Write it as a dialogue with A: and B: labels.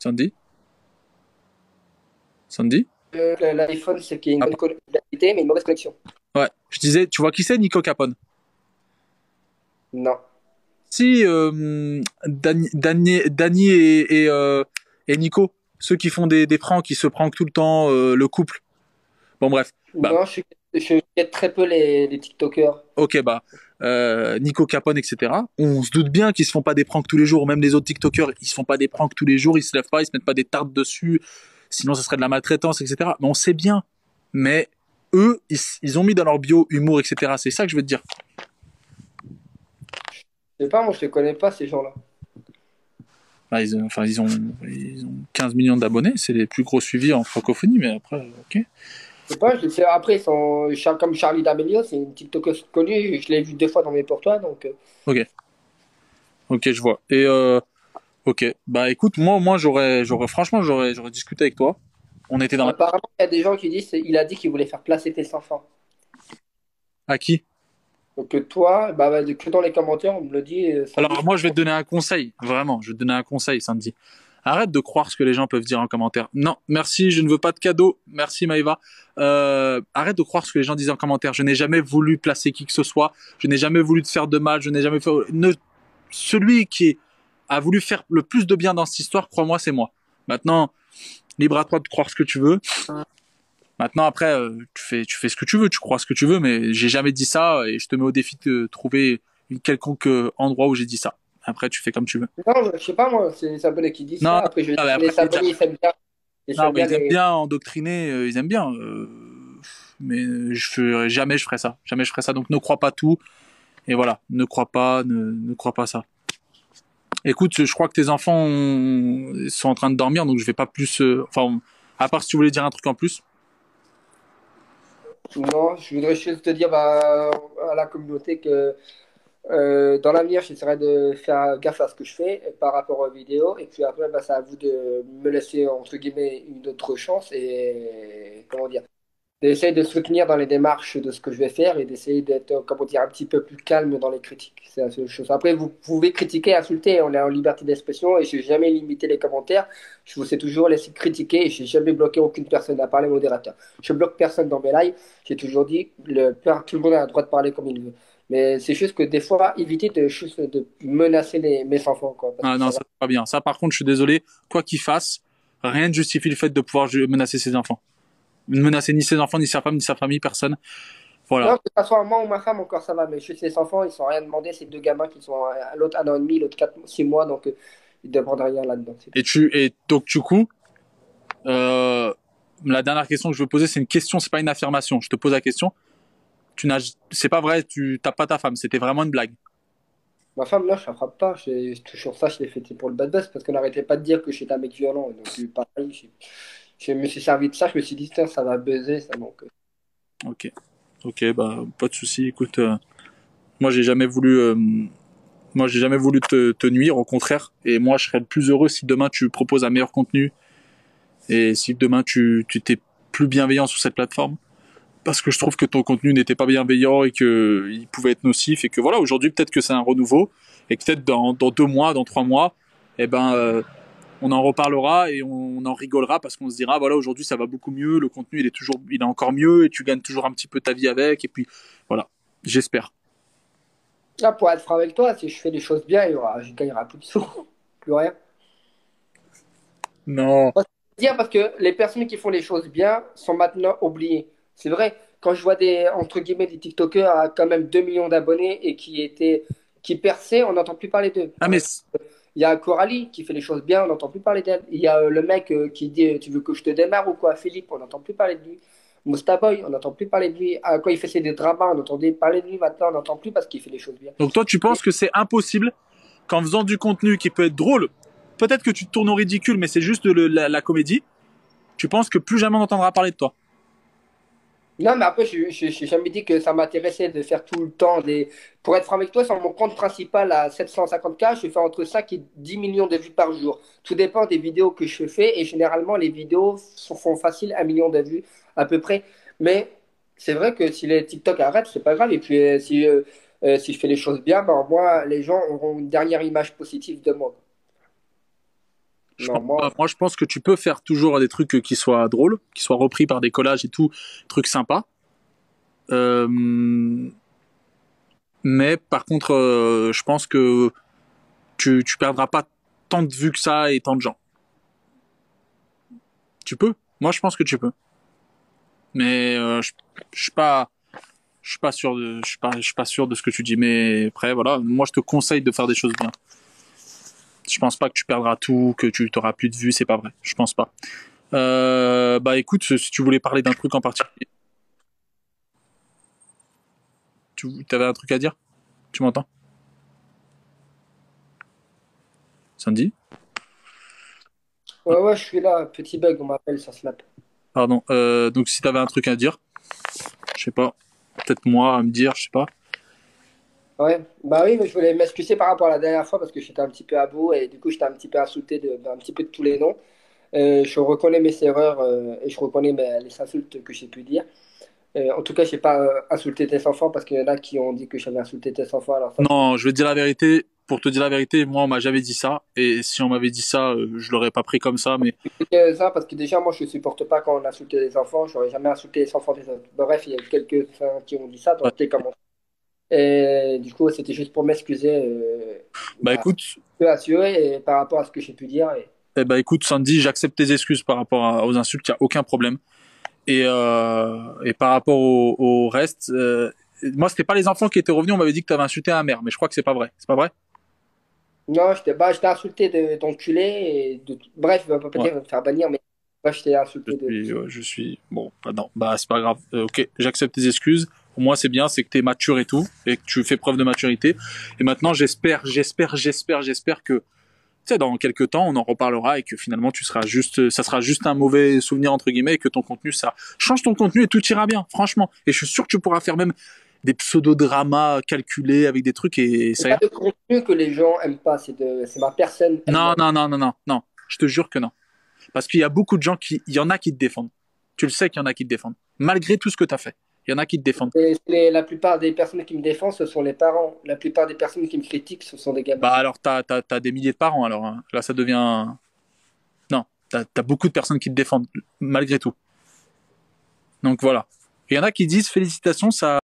A: Sandy? Sandy?
B: L'iPhone, c'est qu'il y a une
A: Ah,
B: bonne qualité, mais une mauvaise connexion.
A: ouais. Je disais, tu vois qui c'est, Nico Capone?
B: Non.
A: Si, Danny et Nico, ceux qui font des pranks, qui se prank tout le temps, le couple. Bon, bref. Bah,
B: Non, je guette très peu les TikTokers.
A: ok, bah, Nico Capone, etc. On se doute bien qu'ils se font pas des pranks tous les jours. Même les autres TikTokers, ils se font pas des pranks tous les jours. Ils se lèvent pas, ils se mettent pas des tartes dessus. Sinon, ça serait de la maltraitance, etc. Mais on sait bien. Mais eux, ils ont mis dans leur bio humour, etc. C'est ça que je veux te dire.
B: Je sais pas, moi, je les connais pas, ces gens-là.
A: Bah, enfin, ils ont 15 millions d'abonnés. C'est les plus gros suivis en francophonie. Mais après, ok.
B: Je sais pas, je sais, après, ils sont comme Charlie D'Amelio, c'est une TikTokeuse connue, je l'ai vu deux fois dans mes portois, donc
A: Ok. Ok, je vois. Et ok. Bah, écoute, moi, franchement, j'aurais discuté avec toi. On était dans la...
B: apparemment, il y a des gens qui disent, il a dit qu'il voulait faire placer tes enfants.
A: À qui?
B: Donc toi, que dans les commentaires, on me le dit, samedi.
A: Alors moi, je vais te donner un conseil, vraiment. Je vais te donner un conseil, Sandy. Arrête de croire ce que les gens peuvent dire en commentaire. Non, merci, je ne veux pas de cadeau. Merci, Maïva. Arrête de croire ce que les gens disent en commentaire. Je n'ai jamais voulu placer qui que ce soit. Je n'ai jamais voulu te faire de mal. Je n'ai jamais fait... Celui qui a voulu faire le plus de bien dans cette histoire, crois-moi, c'est moi. Maintenant, libre à toi de croire ce que tu veux. Maintenant, après, tu fais ce que tu veux, tu crois ce que tu veux, mais j'ai jamais dit ça et je te mets au défi de trouver une quelconque endroit où j'ai dit ça. Après, tu fais comme tu veux.
B: Non, je sais pas, moi, c'est les abonnés qui disent
A: Non,
B: ça. Après, je
A: mais
B: les
A: après,
B: abonnés, ils
A: non,
B: aiment
A: mais
B: bien
A: ils aiment
B: les.
A: bien endoctriner, ils aiment bien. Mais jamais je ferai ça. Jamais je ferai ça. Donc ne crois pas tout. Et voilà, ne crois pas ça. Écoute, je crois que tes enfants sont en train de dormir, donc je vais pas plus. Enfin, à part si tu voulais dire un truc en plus.
B: Non, je voudrais juste te dire à la communauté que dans l'avenir, j'essaierai de faire gaffe à ce que je fais par rapport aux vidéos. Et puis après, c'est à vous de me laisser, entre guillemets, une autre chance et, comment dire, d'essayer de soutenir dans les démarches de ce que je vais faire et d'essayer d'être, comment dire, un petit peu plus calme dans les critiques. C'est la seule chose. Après, vous pouvez critiquer, insulter, on est en liberté d'expression et je n'ai jamais limité les commentaires. Je vous ai toujours laissé critiquer et je n'ai jamais bloqué aucune personne à part les modérateurs. Je bloque personne dans mes lives. J'ai toujours dit, tout le monde a le droit de parler comme il veut. Mais c'est juste que des fois, éviter de menacer mes enfants, quoi, parce
A: Ah
B: que
A: non,
B: ça
A: ça
B: va.
A: c'est pas bien. Ça, par contre, je suis désolé. Quoi qu'il fasse, rien ne justifie le fait de pouvoir menacer ses enfants. Ne menacer ni ses enfants, ni sa femme, ni sa famille, personne.
B: Non,
A: Voilà.
B: que ce soit moi ou ma femme, encore ça va, mais juste les enfants, ils sont rien demandé. C'est deux gamins qui sont, l'autre 1 an et demi, l'autre 6 mois, donc ils ne demandent rien là-dedans. C'est tout.
A: Et donc, du coup, euh, la dernière question que je veux poser, c'est une question, c'est pas une affirmation. Je te pose la question. C'est pas vrai, tu tapes pas ta femme. C'était vraiment une blague.
B: Ma femme, là, je la frappe pas. Toujours ça, je l'ai fait pour le bad buzz parce qu'on n'arrêtait pas de dire que j'étais un mec violent. Donc, pareil, je me suis servi de ça. Je me suis dit, tiens, ça va buzzer, ça. Donc,
A: Ok. Ok, bah, pas de souci. Écoute, moi, j'ai jamais voulu, moi, j'ai jamais voulu te nuire, au contraire. Et moi, je serais le plus heureux si demain tu proposes un meilleur contenu et si demain tu t'es plus bienveillant sur cette plateforme. Parce que je trouve que ton contenu n'était pas bienveillant et que il pouvait être nocif et que voilà, aujourd'hui, peut-être que c'est un renouveau et que peut-être dans 2 mois, dans 3 mois, eh ben, on en reparlera et on en rigolera parce qu'on se dira, voilà, aujourd'hui, ça va beaucoup mieux, le contenu, il est encore mieux et tu gagnes toujours un petit peu ta vie avec et puis, voilà. J'espère.
B: là, pour être franc avec toi, si je fais les choses bien, je gagnerai plus de sous, plus rien.
A: Non.
B: Dire parce que les personnes qui font les choses bien sont maintenant oubliées. C'est vrai, quand je vois entre guillemets, des TikTokers à quand même 2 millions d'abonnés et qui perçaient, on n'entend plus parler d'eux.
A: Ah,
B: Il y a Coralie qui fait les choses bien, on n'entend plus parler d'elle. Il y a le mec qui dit tu veux que je te démarre ou quoi, Philippe, on n'entend plus parler de lui. Mustaboy, on n'entend plus parler de lui. Ah, quand il faisait des dramas, on entendait parler de lui. Maintenant, on n'entend plus parce qu'il fait les choses bien.
A: donc toi, tu
B: Et
A: penses que c'est impossible qu'en faisant du contenu qui peut être drôle, peut-être que tu te tournes au ridicule, mais c'est juste la comédie, tu penses que plus jamais on entendra parler de toi.
B: non, mais après, je n'ai jamais dit que ça m'intéressait de faire tout le temps des. Pour être franc avec toi, sur mon compte principal à 750K, je fais entre 5 et 10 millions de vues par jour. Tout dépend des vidéos que je fais et généralement, les vidéos font facile 1 million de vues à peu près. Mais c'est vrai que si les TikTok arrêtent, c'est pas grave. Et puis, si je fais les choses bien, ben, moi, les gens auront une dernière image positive de moi. Non, moi,
A: Moi, je pense que tu peux faire toujours des trucs qui soient drôles, qui soient repris par des collages et tout, trucs sympas. Euh, mais par contre, je pense que tu perdras pas tant de vues que ça et tant de gens. Tu peux. Moi, je pense que tu peux. Mais je suis pas, je suis pas sûr de, je suis pas sûr de ce que tu dis. Mais après, voilà, moi, je te conseille de faire des choses bien. Je pense pas que tu perdras tout, que tu t'auras plus de vues, c'est pas vrai. Je pense pas. Bah écoute, si tu voulais parler d'un truc en particulier, tu avais un truc à dire? Tu m'entends? Sandy?
B: ouais, ouais, je suis là. Petit bug, on m'appelle sur Snap.
A: Pardon. Donc si tu avais un truc à dire, je sais pas, peut-être moi à me dire, je sais pas.
B: Ouais, bah oui, mais je voulais m'excuser par rapport à la dernière fois parce que j'étais un petit peu à bout et du coup j'étais un petit peu insulté un petit peu de tous les noms. Je reconnais mes erreurs et je reconnais les insultes que j'ai pu dire. En tout cas, j'ai pas insulté tes enfants parce qu'il y en a qui ont dit que j'avais insulté tes enfants. Alors ça,
A: Non, je vais te dire la vérité. Pour te dire la vérité, moi on m'a jamais dit ça. Et si on m'avait dit ça, je l'aurais pas pris comme ça. Mais
B: c'est ça parce que déjà moi je supporte pas quand on insulte les enfants. J'aurais jamais insulté les enfants des autres. Bref, il y a eu quelques-uns qui ont dit ça,
A: ouais.
B: donc t'es comme et du coup, c'était juste pour m'excuser
A: Bah
B: bah,
A: écoute,
B: peu assuré et par rapport à ce que j'ai pu dire.
A: bah écoute, Sandy, j'accepte tes excuses par rapport aux insultes. Il y a aucun problème. Et par rapport au reste, moi c'était pas les enfants qui étaient revenus. On m'avait dit que tu avais insulté un mère, mais je crois que c'est pas vrai. C'est pas vrai?
B: Non, j'étais insulté d'enculé bref, je vais pas
A: Ouais.
B: dire me faire bannir, mais bref, j'étais insulté de.
A: Je suis bon. Bah non, bah c'est pas grave. Ok, j'accepte tes excuses. Pour moi, c'est bien, c'est que t'es mature et tout, et que tu fais preuve de maturité. Et maintenant, j'espère que, tu sais, dans quelques temps, on en reparlera et que finalement, ça sera juste un mauvais souvenir entre guillemets, et que ton contenu, ça change ton contenu et tout ira bien, franchement. Et je suis sûr que tu pourras faire même des pseudo-dramas calculés avec des trucs et
B: C'est
A: ça
B: pas
A: ira.
B: le contenu que les gens aiment pas, c'est ma personne
A: Non,
B: elle-même.
A: non, non, non, non, non. Je te jure que non. Parce qu'il y a beaucoup de gens il y en a qui te défendent. Tu le sais qu'il y en a qui te défendent. Malgré tout ce que tu as fait. Il y en a qui te défendent.
B: La plupart des personnes qui me défendent, ce sont les parents. La plupart des personnes qui me critiquent, ce sont des gamins.
A: Bah alors, t'as des milliers de parents, alors. Hein. Là, ça devient... Non, t'as beaucoup de personnes qui te défendent, malgré tout. Donc voilà. Il y en a qui disent félicitations, ça